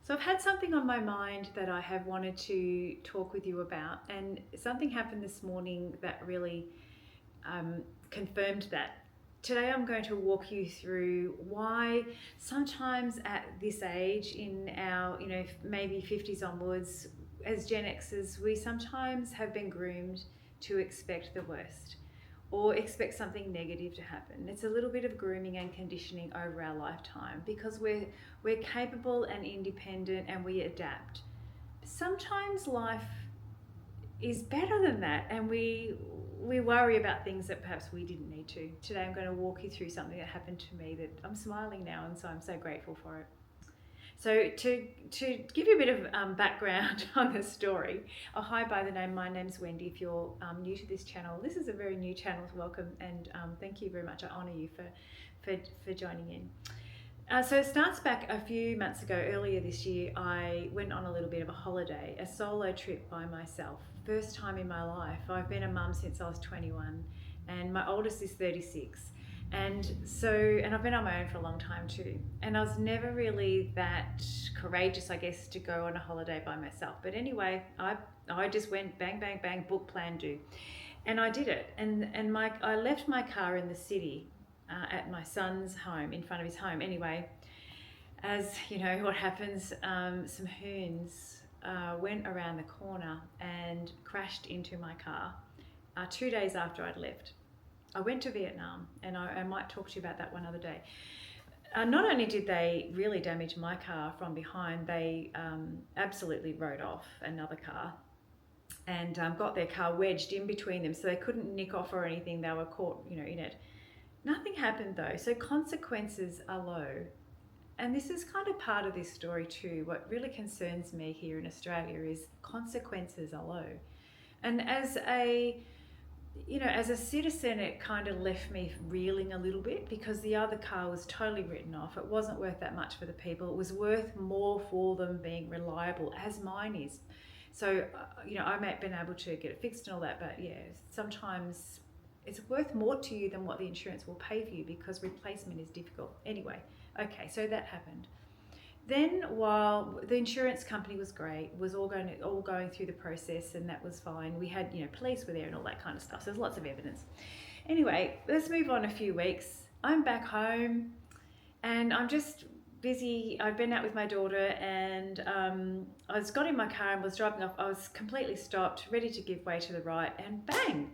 So I've had something on my mind that I have wanted to talk with you about, and something happened this morning that really confirmed that. Today I'm going to walk you through why sometimes at this age, in our, maybe 50s onwards, as Gen Xers, we sometimes have been groomed to expect the worst or expect something negative to happen. It's a little bit of grooming and conditioning over our lifetime because we're capable and independent and we adapt. Sometimes life is better than that, and we worry about things that perhaps we didn't need to. Today I'm going to walk you through something that happened to me that I'm smiling now, and so I'm so grateful for it. So to give you a bit of background on the story, hi, by the name, my name's Wendy. If you're new to this channel, this is a very new channel. Welcome, and thank you very much. I honour you for joining in. So it starts back a few months ago. Earlier this year, I went on a little bit of a holiday, a solo trip by myself. First time in my life. I've been a mum since I was 21, and my oldest is 36. And I've been on my own for a long time too. And I was never really that courageous, I guess, to go on a holiday by myself. But anyway, I just went bang, bang, bang, book, plan, do. And I did it. And I left my car in the city at my son's home, in front of his home. Anyway, as you know, what happens, some hoons went around the corner and crashed into my car 2 days after I'd left. I went to Vietnam, and I might talk to you about that one other day. Not only did they really damage my car from behind, they absolutely rode off another car and got their car wedged in between them, so they couldn't nick off or anything. They were caught, in it. Nothing happened though, so consequences are low. And this is kind of part of this story too. What really concerns me here in Australia is consequences are low. And as a citizen, it kind of left me reeling a little bit because the other car was totally written off. It wasn't worth that much for the people. It was worth more for them being reliable, as mine is. So, I may have been able to get it fixed and all that, but yeah, sometimes it's worth more to you than what the insurance will pay for you because replacement is difficult. Anyway, okay, so that happened. Then, while the insurance company was great, was all going through the process, and that was fine. We had, police were there and all that kind of stuff. So there's lots of evidence. Anyway, let's move on a few weeks. I'm back home, and I'm just busy. I've been out with my daughter, and I got in my car and was driving off. I was completely stopped, ready to give way to the right, and bang!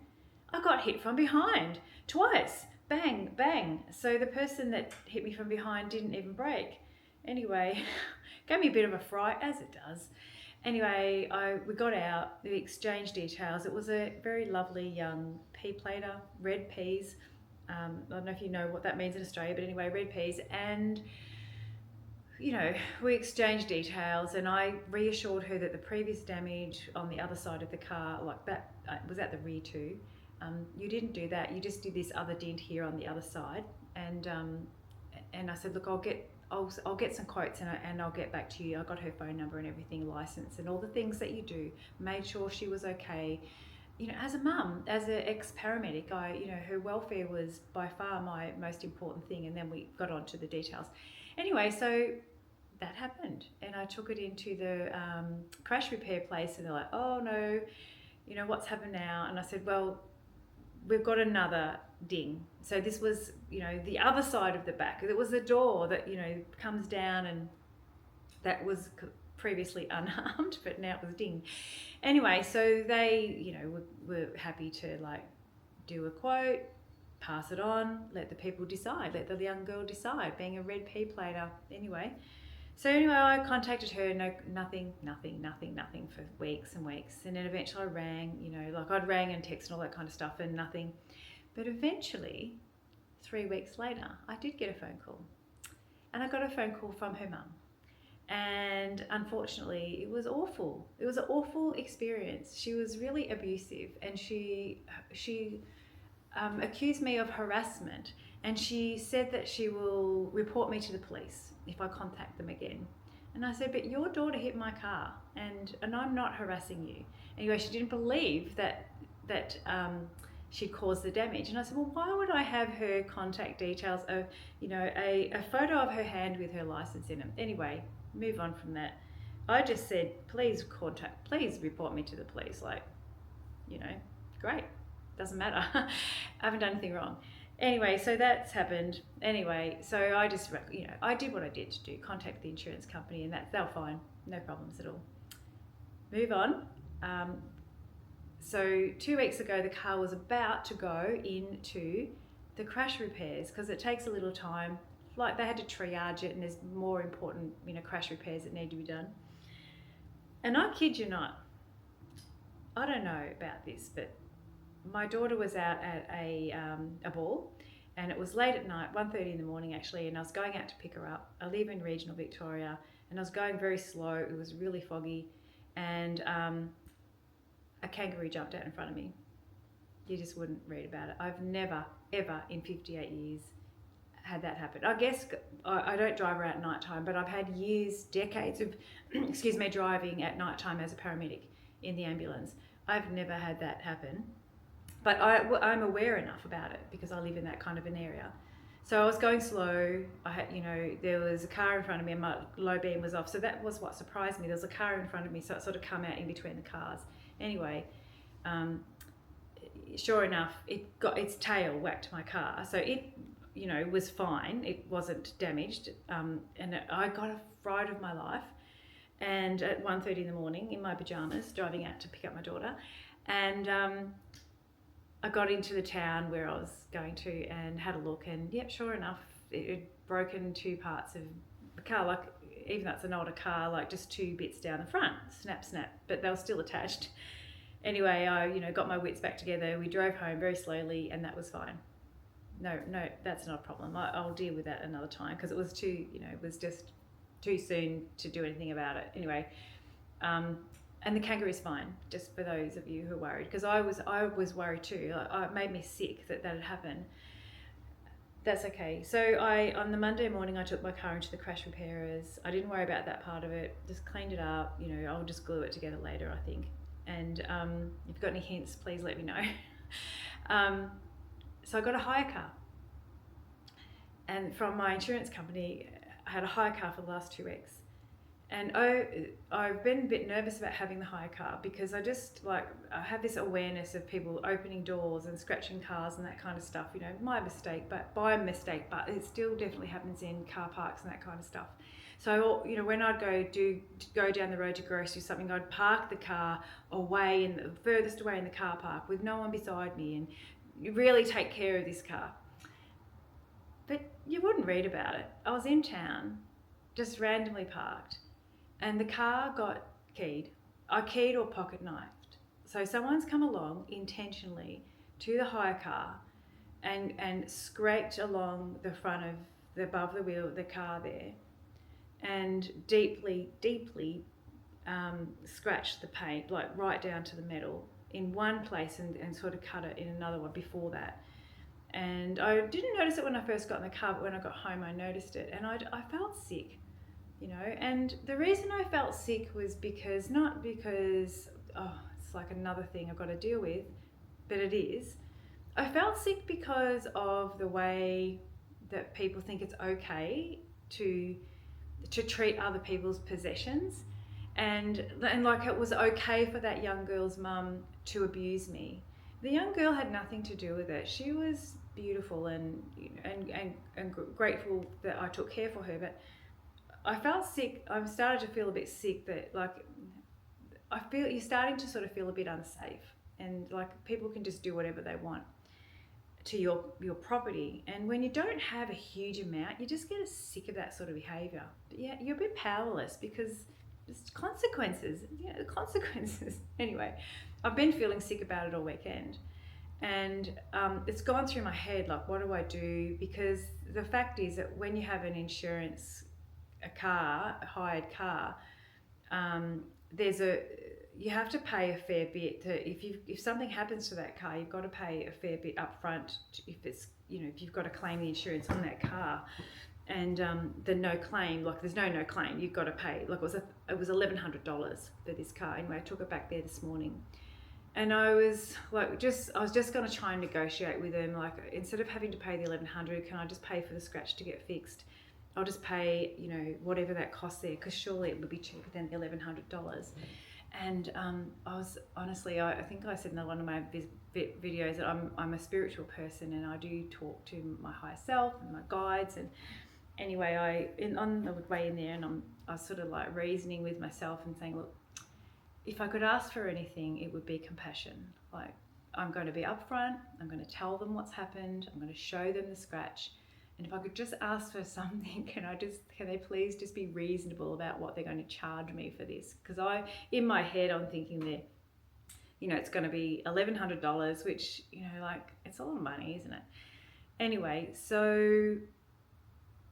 I got hit from behind twice. Bang, bang. So the person that hit me from behind didn't even brake. Anyway, gave me a bit of a fright, as it does. Anyway, we got out, we exchanged details. It was a very lovely young pea plater, red peas. I don't know if you know what that means in Australia, but anyway, red peas. And, we exchanged details, and I reassured her that the previous damage on the other side of the car, like that, was at the rear too. You didn't do that. You just did this other dent here on the other side. And I said, look, I'll get some quotes and I'll get back to you. I got her phone number and everything, license and all the things that you do. Made sure she was okay. As a mum, as an ex-paramedic, her welfare was by far my most important thing. And then we got on to the details. Anyway, so that happened, and I took it into the crash repair place, and they're like, oh no, what's happened now? And I said, well, we've got another ding. So this was, the other side of the back. There was a door that, comes down, and that was previously unharmed, but now it was ding. Anyway, so they, were happy to do a quote, pass it on, let the people decide, let the young girl decide, being a red pea plater. Anyway, I contacted her, nothing for weeks and weeks. And then eventually I rang, I'd rang and text and all that kind of stuff, and nothing. But eventually, 3 weeks later, I did get a phone call. And I got a phone call from her mum. And unfortunately, it was awful. It was an awful experience. She was really abusive, and she accused me of harassment. And she said that she will report me to the police if I contact them again. And I said, but your daughter hit my car, and I'm not harassing you. Anyway, she didn't believe that she'd caused the damage. And I said, well, why would I have her contact details of, a photo of her hand with her license in it? Anyway, move on from that. I just said, please report me to the police. Like, great, doesn't matter. I haven't done anything wrong. Anyway, so that's happened. Anyway, so I just, I did what I did to do, contact the insurance company, and they were fine, no problems at all. Move on. So 2 weeks ago, the car was about to go into the crash repairs because it takes a little time. Like they had to triage it, and there's more important, crash repairs that need to be done. And I kid you not, I don't know about this, but my daughter was out at a ball, and it was late at night, 1:30 in the morning actually, and I was going out to pick her up. I live in regional Victoria, and I was going very slow. It was really foggy, and a kangaroo jumped out in front of me. You just wouldn't read about it. I've never, ever in 58 years had that happen. I guess I don't drive around at night time, but I've had years, decades of, driving at night time as a paramedic in the ambulance. I've never had that happen, but I'm aware enough about it because I live in that kind of an area. So I was going slow. I had, there was a car in front of me and my low beam was off. So that was what surprised me. There was a car in front of me, so it sort of come out in between the cars. Anyway, sure enough, it got its tail whacked my car. So it, was fine. It wasn't damaged. And I got a fright of my life. And at 1:30 in the morning in my pajamas, driving out to pick up my daughter. And I got into the town where I was going to and had a look. And yep, sure enough, it had broken two parts of the car. Like, even though it's an older car, like just two bits down the front, snap, but they were still attached. Anyway, I, got my wits back together. We drove home very slowly, and that was fine. No, that's not a problem. I'll deal with that another time because it was it was just too soon to do anything about it. Anyway, and the kangaroo's fine. Just for those of you who are worried, because I was worried too. It made me sick that had happened. That's okay. So on the Monday morning, I took my car into the crash repairers. I didn't worry about that part of it. Just cleaned it up. I'll just glue it together later, I think. And if you've got any hints, please let me know. So I got a hire car. And from my insurance company, I had a hire car for the last 2 weeks. And I've been a bit nervous about having the hire car because I have this awareness of people opening doors and scratching cars and that kind of stuff. By mistake, but it still definitely happens in car parks and that kind of stuff. So, when I'd go down the road to grocery something, I'd park the car away in the furthest away in the car park with no one beside me and really take care of this car. But you wouldn't read about it. I was in town, just randomly parked, and the car got keyed. I keyed or pocket knifed. So someone's come along intentionally to the hire car and scraped along the front of above the wheel of the car there, and deeply scratched the paint, like right down to the metal in one place and sort of cut it in another one before that. And I didn't notice it when I first got in the car, but when I got home I noticed it, and I felt sick, and the reason I felt sick was not because it's like another thing I've got to deal with, but it is. I felt sick because of the way that people think it's okay to treat other people's possessions, and like it was okay for that young girl's mum to abuse me. The young girl had nothing to do with it. She was beautiful and grateful that I took care for her, but I felt sick. I started to feel a bit sick that you're starting to sort of feel a bit unsafe, and like people can just do whatever they want to your property, and when you don't have a huge amount, you just get sick of that sort of behaviour. But yeah, you're a bit powerless because there's consequences. The consequences. Anyway, I've been feeling sick about it all weekend, and it's gone through my head, like, what do I do? Because the fact is that when you have an insurance, a hired car, you have to pay a fair bit. If something happens to that car, you've got to pay a fair bit up front. If you've got to claim the insurance on that car, and the no claim, like there's no claim, you've got to pay. Like it was $1,100 for this car. Anyway, I took it back there this morning, And I was just going to try and negotiate with them, like, instead of having to pay the 1,100, can I just pay for the scratch to get fixed? I'll just pay, you know, whatever that costs there, because surely it would be cheaper than the $1,100. And I was honestly, I think I said in one of my videos that I'm a spiritual person, and I do talk to my higher self and my guides. And anyway, on the way in there, and I was sort of like reasoning with myself and saying, look, if I could ask for anything, it would be compassion. Like, I'm going to be upfront, I'm going to tell them what's happened, I'm going to show them the scratch. And if I could just ask for something, can they please just be reasonable about what they're going to charge me for this? Because in my head, I'm thinking that, you know, it's going to be $1,100, which, you know, like, it's a lot of money, isn't it? Anyway, so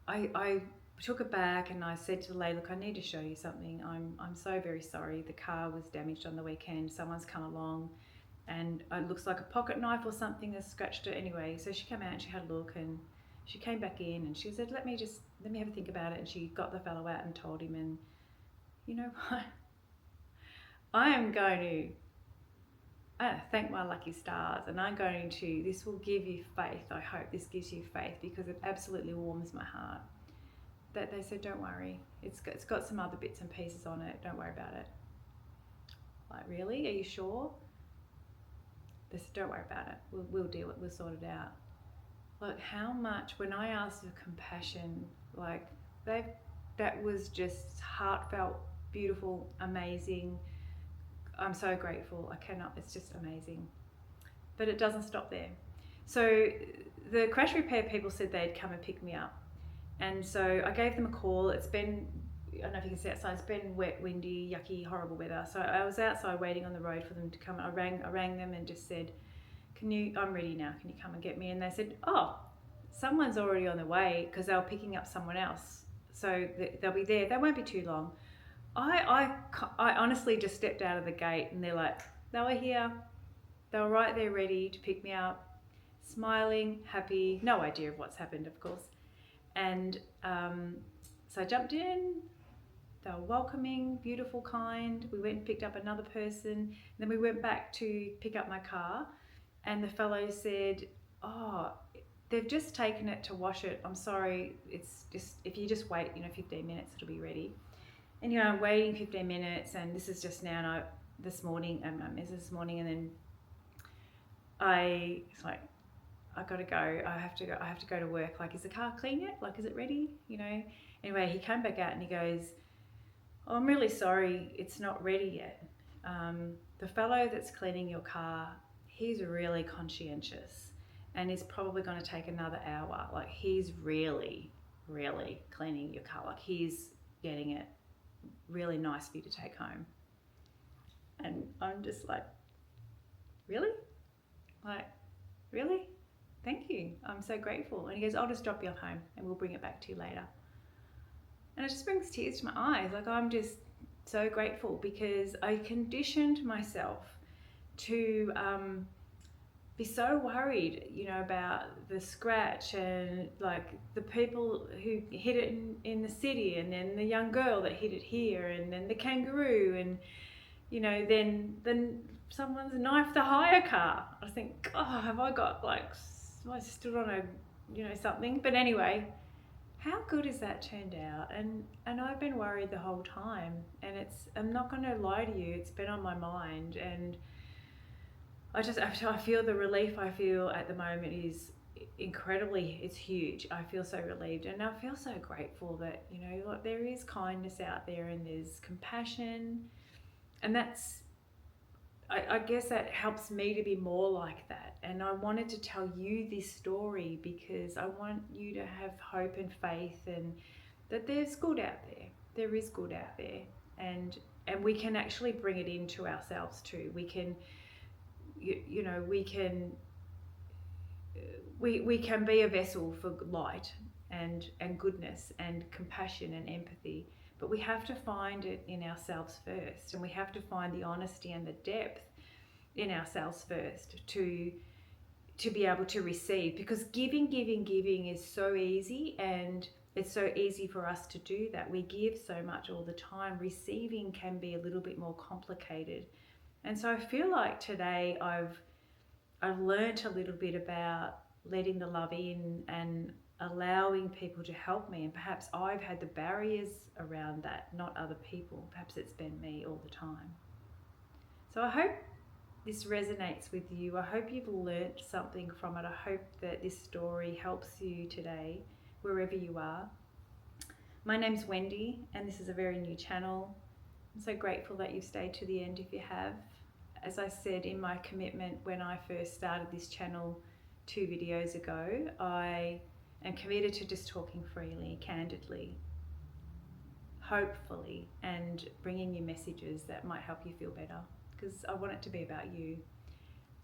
I took it back and I said to the lady, look, I need to show you something. I'm so very sorry. The car was damaged on the weekend. Someone's come along and it looks like a pocket knife or something has scratched it. Anyway, so she came out and she had a look, and she came back in and she said, let me have a think about it. And she got the fellow out and told him, and you know what? I am going to thank my lucky stars, and this will give you faith. I hope this gives you faith, because it absolutely warms my heart that they said, don't worry, it's got some other bits and pieces on it, don't worry about it. Like, really? Are you sure? They said, don't worry about it, we'll deal it, we'll sort it out. Like, how much, when I asked for compassion, like, that was just heartfelt, beautiful, amazing. I'm so grateful. It's just amazing. But it doesn't stop there. So the crash repair people said they'd come and pick me up. And so I gave them a call. It's been, I don't know if you can see outside, it's been wet, windy, yucky, horrible weather. So I was outside waiting on the road for them to come. I rang them and just said, I'm ready now, can you come and get me? And they said, oh, someone's already on the way, because they were picking up someone else. So they'll be there. They won't be too long. I honestly just stepped out of the gate, and they were here. They were right there ready to pick me up, smiling, happy, no idea of what's happened, of course. And so I jumped in. They were welcoming, beautiful, kind. We went and picked up another person. Then we went back to pick up my car, and the fellow said, oh, they've just taken it to wash it. I'm sorry, it's just, if you just wait, 15 minutes, it'll be ready. And I'm waiting 15 minutes, and this is just now, this morning, and then it's like, I gotta go. I have to go to work. Like, is the car clean yet? Like, is it ready? Anyway, he came back out and he goes, oh, I'm really sorry, it's not ready yet. The fellow that's cleaning your car, he's really conscientious, and it's probably going to take another hour. Like, he's really, really cleaning your car. Like, he's getting it really nice for you to take home. And I'm just like, really? Like, really? Thank you. I'm so grateful. And he goes, I'll just drop you off home and we'll bring it back to you later. And it just brings tears to my eyes. Like, I'm just so grateful, because I conditioned myself to be so worried, about the scratch, and like the people who hit it in the city, and then the young girl that hit it here, and then the kangaroo, and then someone's knifed the hire car. I think, oh, have I stood on a something? But anyway, how good has that turned out? And I've been worried the whole time, and I'm not going to lie to you, it's been on my mind. And I feel the relief I feel at the moment is it's huge. I feel so relieved, and I feel so grateful that, there is kindness out there, and there's compassion, and I guess that helps me to be more like that. And I wanted to tell you this story because I want you to have hope and faith, and that there's good out there. There is good out there, and we can actually bring it into ourselves too. We can, we can be a vessel for light and goodness and compassion and empathy. But we have to find it in ourselves first, and we have to find the honesty and the depth in ourselves first to be able to receive. Because giving is so easy, and it's so easy for us to do that. We give so much all the time. Receiving can be a little bit more complicated, And so I feel like today I've learnt a little bit about letting the love in and allowing people to help me, and perhaps I've had the barriers around that, not other people. Perhaps it's been me all the time. So I hope this resonates with you. I hope you've learnt something from it. I hope that this story helps you today, wherever you are. My name's Wendy, and this is a very new channel. I'm so grateful that you've stayed to the end if you have. As I said in my commitment when I first started this channel 2 videos ago, I am committed to just talking freely, candidly, hopefully, and bringing you messages that might help you feel better, because I want it to be about you.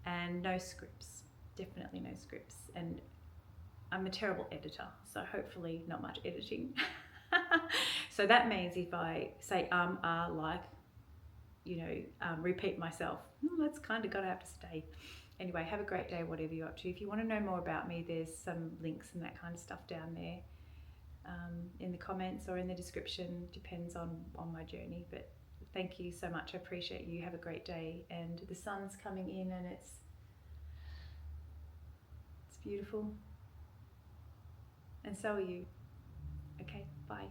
And no scripts, definitely no scripts. And I'm a terrible editor, so hopefully not much editing. So that means if I say like, repeat myself, that's kind of got to have to stay. Anyway, have a great day, whatever you're up to. If you want to know more about me, there's some links and that kind of stuff down there in the comments or in the description, depends on my journey. But thank you so much, I appreciate you. Have a great day. And the sun's coming in and it's beautiful, and so are you. Okay, bye.